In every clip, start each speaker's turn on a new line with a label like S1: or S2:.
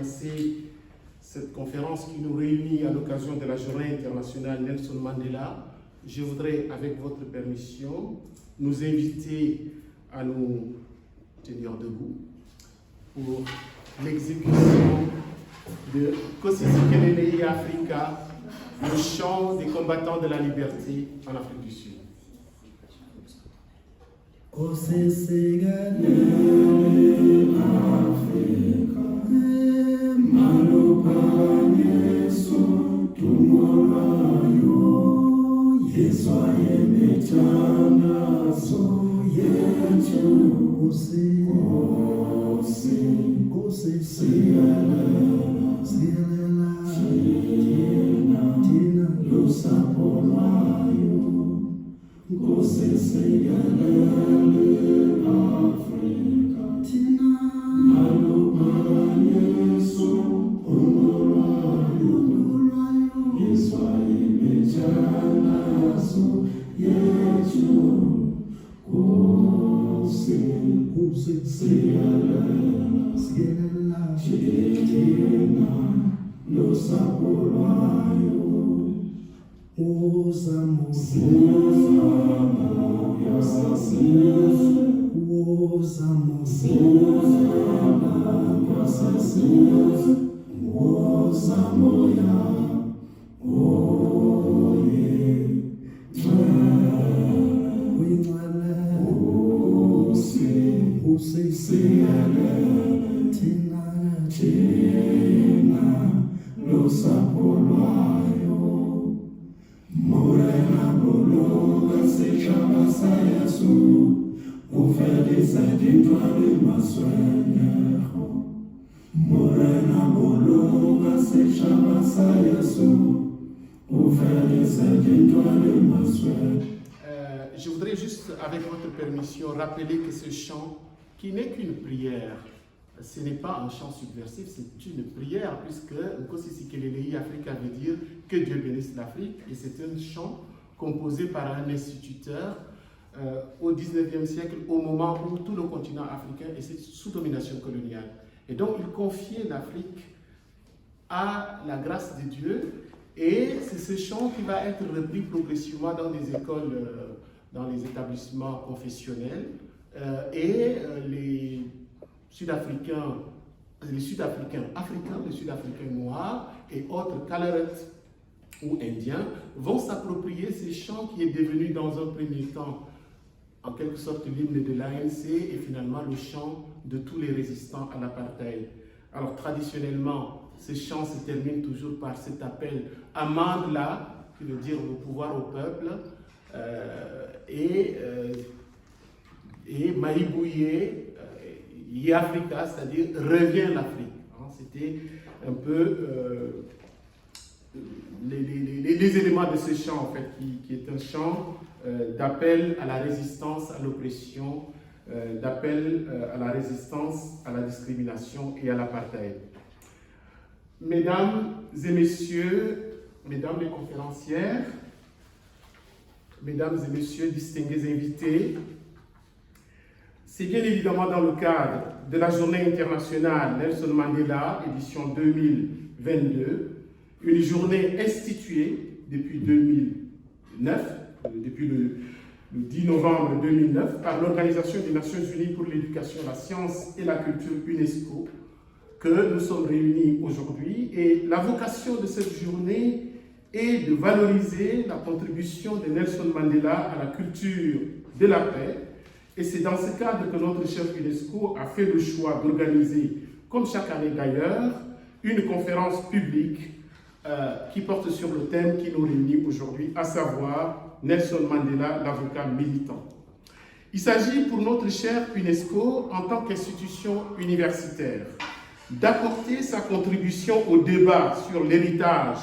S1: commencer cette conférence qui nous réunit à l'occasion de la Journée internationale Nelson Mandela, je voudrais, avec votre permission, nous inviter à nous tenir debout pour l'exécution de Kosi Sikelelei Africa, le chant des combattants de la liberté en Afrique du Sud.
S2: Kosi Sikelelei Africa, Malopane Sutumolayo, Yeswaye Metana So Yetu, Kosi Sikelelei, Tina Lusapolayo, Kosi Sikelelei Africa, Tina Malopane Sutumolayo, Yeswaye Metana So Yetu, Kosi Sikelelei, Tina Lusapolayo, Morena bologa se chama Sayasu, oferece dentro de maswenho. Morena bologa se chama Sayasu, oferece dentro de maswenho.
S1: Je voudrais juste, avec votre permission, rappeler que ce chant, qui n'est qu'une prière, ce n'est pas un chant subversif, c'est une prière, puisque Kosi Sikelelei Africa veut dire que Dieu bénisse l'Afrique, et c'est un chant composé par un instituteur au 19e siècle, au moment où tout le continent africain était sous domination coloniale. Et donc il confiait l'Afrique à la grâce de Dieu, et c'est ce chant qui va être repris progressivement dans les écoles, dans les établissements confessionnels, et les Sud-Africains, africains, les Sud-Africains noirs et autres Calerettes ou Indiens vont s'approprier ces chants qui est devenu dans un premier temps en quelque sorte l'hymne de l'ANC et finalement le chant de tous les résistants à l'apartheid. Alors traditionnellement, ces chants se terminent toujours par cet appel à Mandela, qui veut dire le pouvoir au peuple, et Maïbouye, Africa, c'est-à-dire revient l'Afrique. C'était un peu les éléments de ce chant, en fait, qui est un chant d'appel à la résistance à l'oppression, d'appel à la résistance à la discrimination et à l'apartheid. Mesdames et messieurs, mesdames les conférencières, mesdames et messieurs distingués invités, c'est bien évidemment dans le cadre de la Journée internationale Nelson Mandela, édition 2022, une journée instituée depuis 2009, depuis le 10 novembre 2009, par l'Organisation des Nations Unies pour l'éducation, la science et la culture UNESCO, que nous sommes réunis aujourd'hui. Et la vocation de cette journée est de valoriser la contribution de Nelson Mandela à la culture de la paix. Et c'est dans ce cadre que notre chef UNESCO a fait le choix d'organiser, comme chaque année d'ailleurs, une conférence publique qui porte sur le thème qui nous réunit aujourd'hui, à savoir Nelson Mandela, l'avocat militant. Il s'agit pour notre chef UNESCO, en tant qu'institution universitaire, d'apporter sa contribution au débat sur l'héritage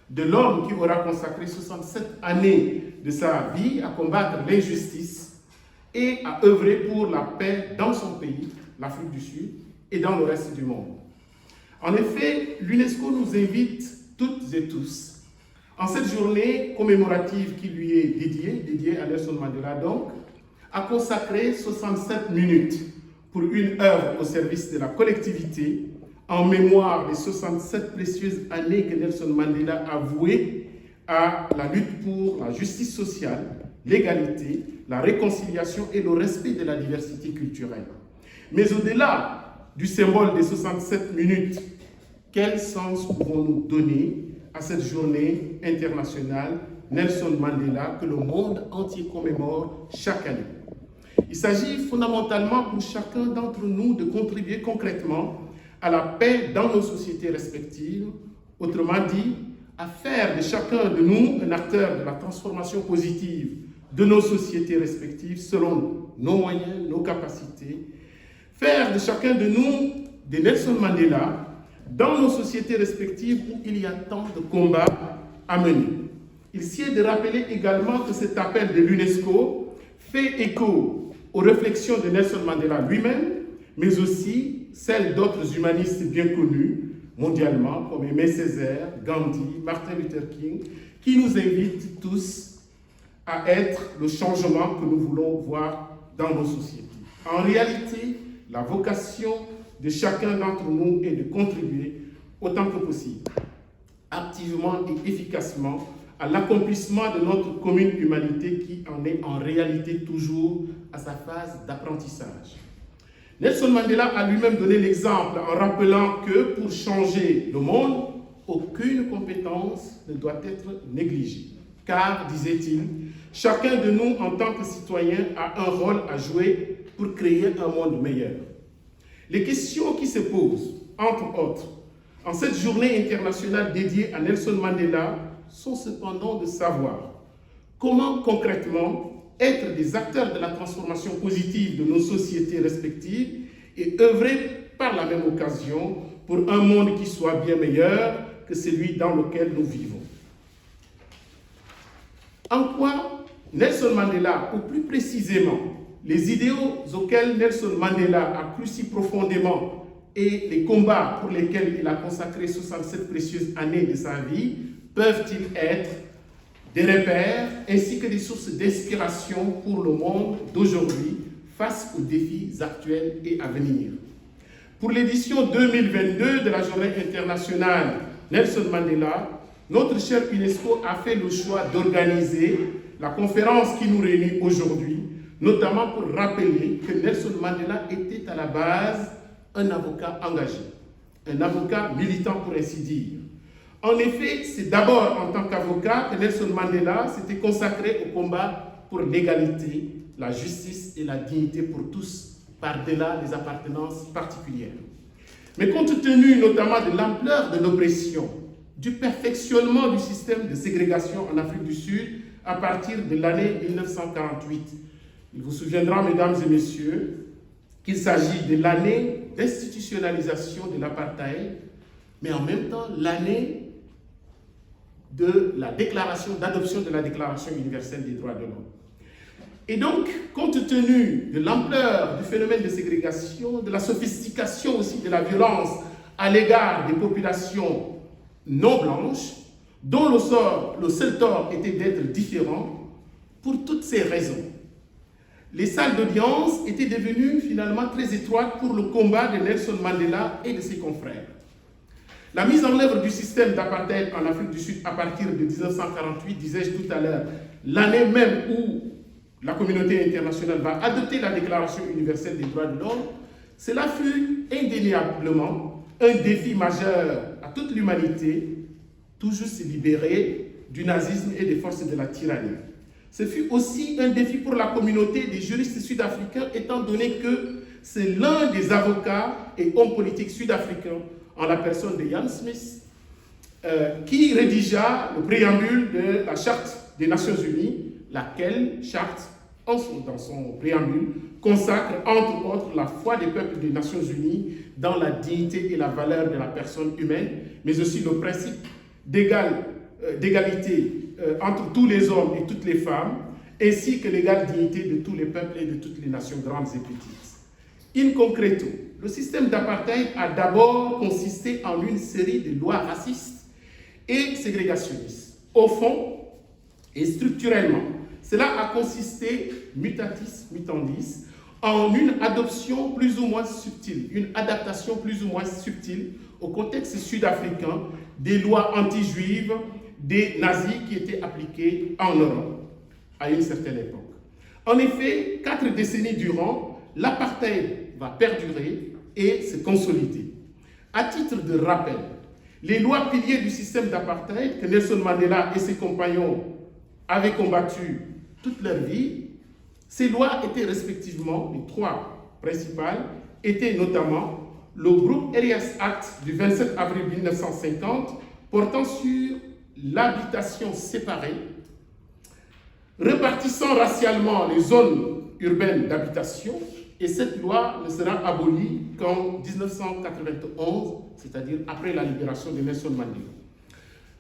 S1: de l'homme qui aura consacré 67 années de sa vie à combattre l'injustice et à œuvrer pour la paix dans son pays, l'Afrique du Sud, et dans le reste du monde. En effet, l'UNESCO nous invite toutes et tous, en cette journée commémorative qui lui est dédiée à Nelson Mandela donc, à consacrer 67 minutes pour une œuvre au service de la collectivité en mémoire des 67 précieuses années que Nelson Mandela a vouées à la lutte pour la justice sociale, l'égalité, la réconciliation et le respect de la diversité culturelle. Mais au-delà du symbole des 67 minutes, quel sens pouvons-nous donner à cette journée internationale Nelson Mandela que le monde entier commémore chaque année? Il s'agit fondamentalement pour chacun d'entre nous de contribuer concrètement à la paix dans nos sociétés respectives, autrement dit, à faire de chacun de nous un acteur de la transformation positive de nos sociétés respectives selon nos moyens, nos capacités, faire de chacun de nous des Nelson Mandela dans nos sociétés respectives où il y a tant de combats à mener. Il sied de rappeler également que cet appel de l'UNESCO fait écho aux réflexions de Nelson Mandela lui-même, mais aussi celles d'autres humanistes bien connus mondialement, comme Aimé Césaire, Gandhi, Martin Luther King, qui nous invitent tous à être le changement que nous voulons voir dans nos sociétés. En réalité, la vocation de chacun d'entre nous est de contribuer autant que possible, activement et efficacement, à l'accomplissement de notre commune humanité qui en est en réalité toujours à sa phase d'apprentissage. Nelson Mandela a lui-même donné l'exemple en rappelant que pour changer le monde, aucune compétence ne doit être négligée. Car, disait-il, chacun de nous en tant que citoyen a un rôle à jouer pour créer un monde meilleur. Les questions qui se posent, entre autres, en cette journée internationale dédiée à Nelson Mandela sont cependant de savoir comment concrètement être des acteurs de la transformation positive de nos sociétés respectives et œuvrer par la même occasion pour un monde qui soit bien meilleur que celui dans lequel nous vivons. En quoi Nelson Mandela, ou plus précisément les idéaux auxquels Nelson Mandela a cru si profondément et les combats pour lesquels il a consacré 67 précieuses années de sa vie, peuvent-ils être des repères ainsi que des sources d'inspiration pour le monde d'aujourd'hui face aux défis actuels et à venir? Pour l'édition 2022 de la Journée internationale Nelson Mandela, notre cher UNESCO a fait le choix d'organiser la conférence qui nous réunit aujourd'hui, notamment pour rappeler que Nelson Mandela était à la base un avocat engagé, un avocat militant pour ainsi dire. En effet, c'est d'abord en tant qu'avocat que Nelson Mandela s'était consacré au combat pour l'égalité, la justice et la dignité pour tous, par-delà les appartenances particulières. Mais compte tenu notamment de l'ampleur de l'oppression, du perfectionnement du système de ségrégation en Afrique du Sud à partir de l'année 1948, il vous souviendra, mesdames et messieurs, qu'il s'agit de l'année d'institutionnalisation de l'apartheid, mais en même temps l'année de la déclaration, d'adoption de la Déclaration universelle des droits de l'homme. Et donc, compte tenu de l'ampleur du phénomène de ségrégation, de la sophistication aussi de la violence à l'égard des populations non blanches, dont le seul tort était d'être différent, pour toutes ces raisons, les salles d'audience étaient devenues finalement très étroites pour le combat de Nelson Mandela et de ses confrères. La mise en œuvre du système d'apartheid en Afrique du Sud à partir de 1948, disais-je tout à l'heure, l'année même où la communauté internationale va adopter la Déclaration universelle des droits de l'homme, cela fut indéniablement un défi majeur à toute l'humanité, tout juste se libérer du nazisme et des forces de la tyrannie. Ce fut aussi un défi pour la communauté des juristes sud-africains, étant donné que c'est l'un des avocats et hommes politiques sud-africains, en la personne de Ian Smith, qui rédigea le préambule de la Charte des Nations Unies, laquelle charte, dans son préambule, consacre entre autres la foi des peuples des Nations Unies dans la dignité et la valeur de la personne humaine, mais aussi le principe d'égalité entre tous les hommes et toutes les femmes, ainsi que l'égale dignité de tous les peuples et de toutes les nations grandes et petites. In concreto, le système d'apartheid a d'abord consisté en une série de lois racistes et ségrégationnistes. Au fond et structurellement, cela a consisté, mutatis mutandis, en une adoption plus ou moins subtile, une adaptation plus ou moins subtile au contexte sud-africain des lois anti-juives des nazis qui étaient appliquées en Europe à une certaine époque. En effet, 4 décennies durant, l'apartheid va perdurer et se consolider. À titre de rappel, les lois piliers du système d'apartheid que Nelson Mandela et ses compagnons avaient combattu toute leur vie, ces lois étaient respectivement, les 3 principales, étaient notamment le Group Areas Act du 27 avril 1950 portant sur l'habitation séparée, répartissant racialement les zones urbaines d'habitation, et cette loi ne sera abolie qu'en 1991, c'est-à-dire après la libération de Nelson Mandela.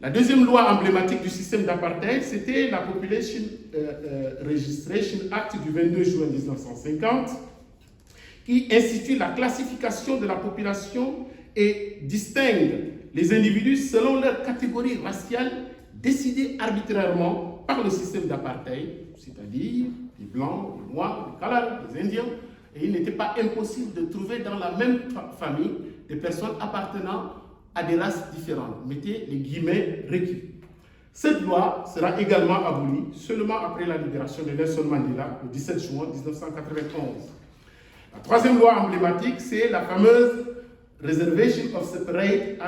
S1: La deuxième loi emblématique du système d'apartheid, c'était la Population Registration Act du 22 juin 1950, qui institue la classification de la population et distingue les individus selon leur catégorie raciale décidée arbitrairement par le système d'apartheid, c'est-à-dire les blancs, les noirs, les calars, les indiens, et il n'était pas impossible de trouver dans la même famille des personnes appartenant à des races différentes. Mettez les guillemets requis. Cette loi sera également abolie seulement après la libération de Nelson Mandela le 17 juin 1991. La troisième loi emblématique, c'est la fameuse Reservation of Separate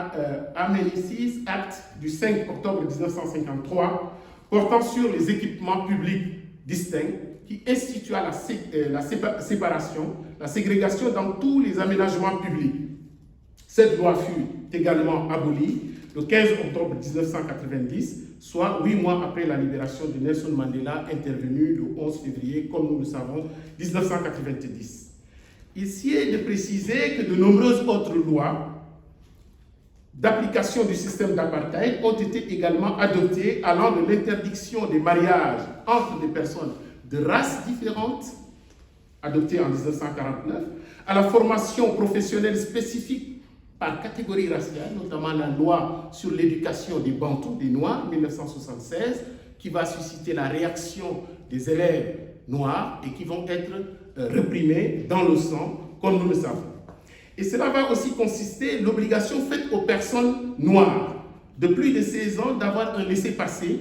S1: Amenities Act du 5 octobre 1953 portant sur les équipements publics distincts qui institua la séparation, la ségrégation dans tous les aménagements publics. Cette loi fut également abolie le 15 octobre 1990, soit 8 mois après la libération de Nelson Mandela, intervenue le 11 février, comme nous le savons, 1990. Ici est de préciser que de nombreuses autres lois d'application du système d'apartheid ont été également adoptées, allant de l'interdiction des mariages entre des personnes de races différentes, adoptée en 1949, à la formation professionnelle spécifique par catégorie raciale, notamment la loi sur l'éducation des Bantous, des Noirs, 1976, qui va susciter la réaction des élèves noirs et qui vont être réprimés dans le sang, comme nous le savons. Et cela va aussi consister l'obligation faite aux personnes noires de plus de 16 ans d'avoir un laissez-passer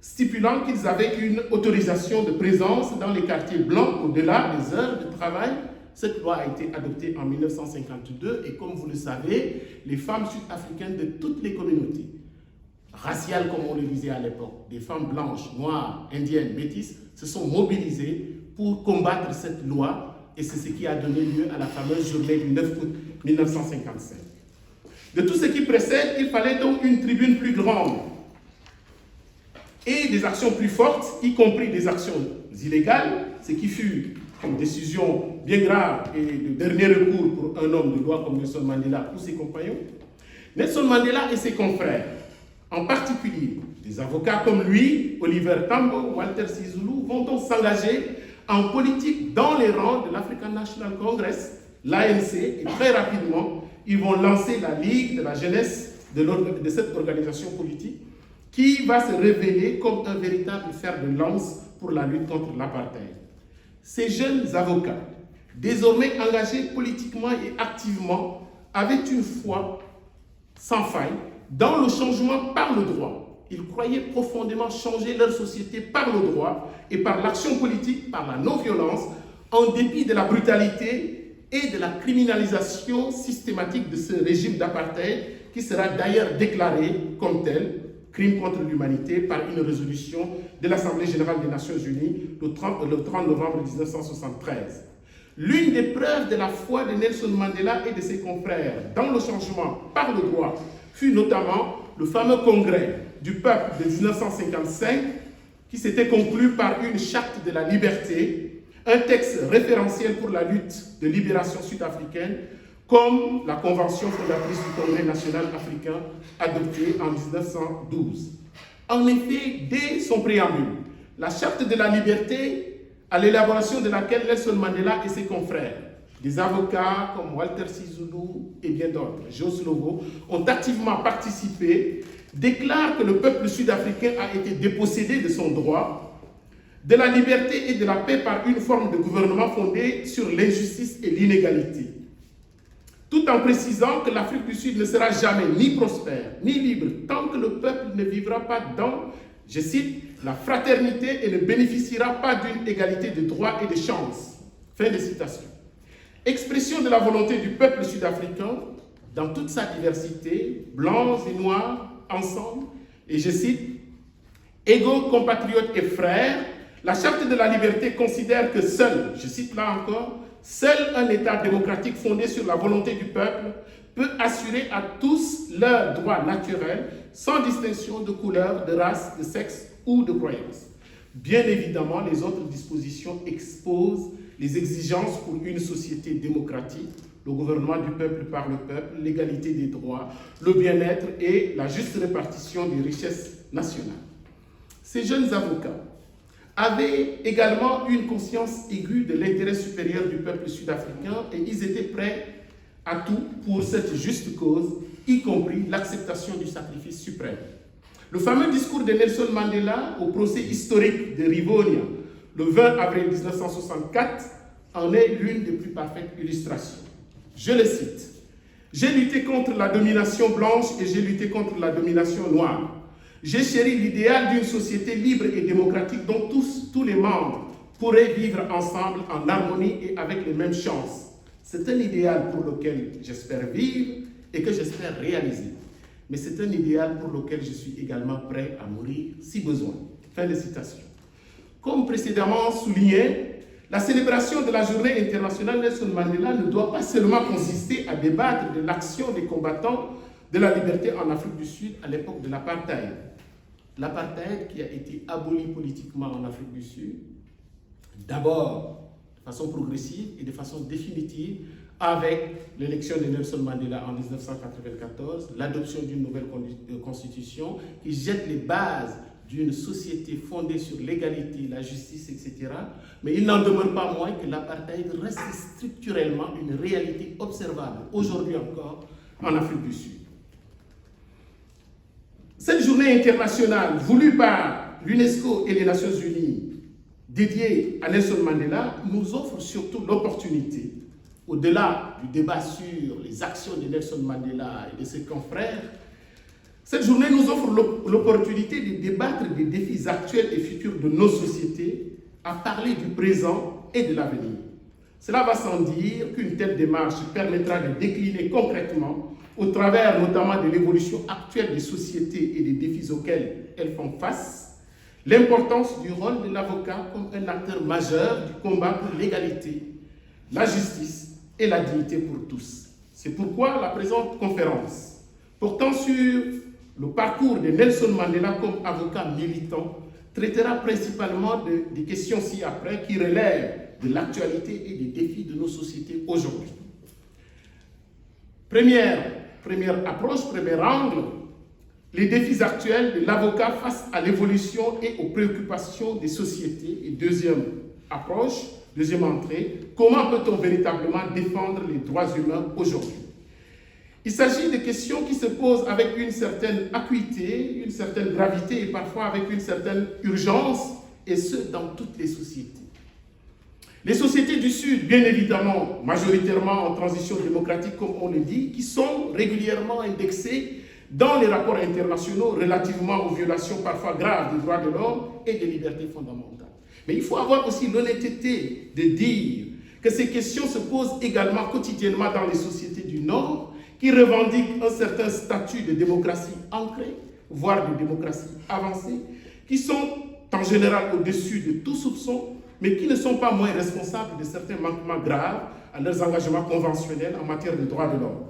S1: stipulant qu'ils avaient une autorisation de présence dans les quartiers blancs au-delà des heures de travail. Cette loi a été adoptée en 1952 et comme vous le savez, les femmes sud-africaines de toutes les communautés raciales, comme on le disait à l'époque, des femmes blanches, noires, indiennes, métisses, se sont mobilisées pour combattre cette loi et c'est ce qui a donné lieu à la fameuse journée du 9 août 1955. De tout ce qui précède, il fallait donc une tribune plus grande et des actions plus fortes, y compris des actions illégales, ce qui fut une décision bien grave et de dernier recours pour un homme de loi comme Nelson Mandela ou ses compagnons. Nelson Mandela et ses confrères, en particulier des avocats comme lui, Oliver Tambo, Walter Sisulu, vont donc s'engager en politique dans les rangs de l'African National Congress, l'ANC, et très rapidement, ils vont lancer la Ligue de la jeunesse de cette organisation politique qui va se révéler comme un véritable fer de lance pour la lutte contre l'apartheid. Ces jeunes avocats, désormais engagés politiquement et activement, avaient une foi sans faille dans le changement par le droit. Ils croyaient profondément changer leur société par le droit et par l'action politique, par la non-violence, en dépit de la brutalité et de la criminalisation systématique de ce régime d'apartheid qui sera d'ailleurs déclaré comme tel, crime contre l'humanité, par une résolution de l'Assemblée générale des Nations unies le 30 novembre 1973. L'une des preuves de la foi de Nelson Mandela et de ses confrères dans le changement par le droit fut notamment le fameux congrès du peuple de 1955 qui s'était conclu par une charte de la liberté, un texte référentiel pour la lutte de libération sud-africaine, comme la Convention fondatrice du Congrès national africain adoptée en 1912. En effet, dès son préambule, la charte de la liberté, à l'élaboration de laquelle Nelson Mandela et ses confrères, des avocats comme Walter Sisulu et bien d'autres, Jos Logo, ont activement participé, déclare que le peuple sud-africain a été dépossédé de son droit de la liberté et de la paix par une forme de gouvernement fondée sur l'injustice et l'inégalité, tout en précisant que l'Afrique du Sud ne sera jamais ni prospère, ni libre, tant que le peuple ne vivra pas dans, je cite, la fraternité et ne bénéficiera pas d'une égalité de droits et de chances. Fin de citation. Expression de la volonté du peuple sud-africain dans toute sa diversité, blancs et noirs, ensemble, et je cite, égaux compatriotes et frères, la Charte de la liberté considère que seul, je cite là encore, seul un État démocratique fondé sur la volonté du peuple peut assurer à tous leurs droits naturels, sans distinction de couleur, de race, de sexe ou de croyance. Bien évidemment, les autres dispositions exposent les exigences pour une société démocratique, le gouvernement du peuple par le peuple, l'égalité des droits, le bien-être et la juste répartition des richesses nationales. Ces jeunes avocats avaient également une conscience aiguë de l'intérêt supérieur du peuple sud-africain et ils étaient prêts à tout pour cette juste cause, y compris l'acceptation du sacrifice suprême. Le fameux discours de Nelson Mandela au procès historique de Rivonia, le 20 avril 1964, en est l'une des plus parfaites illustrations. Je le cite. « J'ai lutté contre la domination blanche et j'ai lutté contre la domination noire. J'ai chéri l'idéal d'une société libre et démocratique dont tous les membres pourraient vivre ensemble en harmonie et avec les mêmes chances. C'est un idéal pour lequel j'espère vivre et que j'espère réaliser. Mais c'est un idéal pour lequel je suis également prêt à mourir si besoin. » Fin de citation. Comme précédemment souligné, la célébration de la journée internationale Nelson Mandela ne doit pas seulement consister à débattre de l'action des combattants de la liberté en Afrique du Sud à l'époque de l'apartheid. L'apartheid qui a été aboli politiquement en Afrique du Sud, d'abord de façon progressive et de façon définitive avec l'élection de Nelson Mandela en 1994, l'adoption d'une nouvelle constitution qui jette les bases d'une société fondée sur l'égalité, la justice, etc. Mais il n'en demeure pas moins que l'apartheid reste structurellement une réalité observable, aujourd'hui encore, en Afrique du Sud. Cette journée internationale voulue par l'UNESCO et les Nations Unies, dédiée à Nelson Mandela, nous offre surtout l'opportunité, au-delà du débat sur les actions de Nelson Mandela et de ses confrères, cette journée nous offre l'opportunité de débattre des défis actuels et futurs de nos sociétés, à parler du présent et de l'avenir. Cela va sans dire qu'une telle démarche permettra de décliner concrètement, au travers notamment de l'évolution actuelle des sociétés et des défis auxquels elles font face, l'importance du rôle de l'avocat comme un acteur majeur du combat pour l'égalité, la justice et la dignité pour tous. C'est pourquoi la présente conférence, portant sur le parcours de Nelson Mandela comme avocat militant, traitera principalement des questions ci-après qui relèvent de l'actualité et des défis de nos sociétés aujourd'hui. Première approche, premier angle, les défis actuels de l'avocat face à l'évolution et aux préoccupations des sociétés. Et deuxième approche, deuxième entrée, comment peut-on véritablement défendre les droits humains aujourd'hui? Il s'agit de questions qui se posent avec une certaine acuité, une certaine gravité et parfois avec une certaine urgence, et ce, dans toutes les sociétés. Les sociétés du Sud, bien évidemment, majoritairement en transition démocratique, comme on le dit, qui sont régulièrement indexées dans les rapports internationaux relativement aux violations parfois graves des droits de l'homme et des libertés fondamentales. Mais il faut avoir aussi l'honnêteté de dire que ces questions se posent également quotidiennement dans les sociétés du Nord, qui revendiquent un certain statut de démocratie ancrée, voire de démocratie avancée, qui sont en général au-dessus de tout soupçon, mais qui ne sont pas moins responsables de certains manquements graves à leurs engagements conventionnels en matière de droits de l'homme.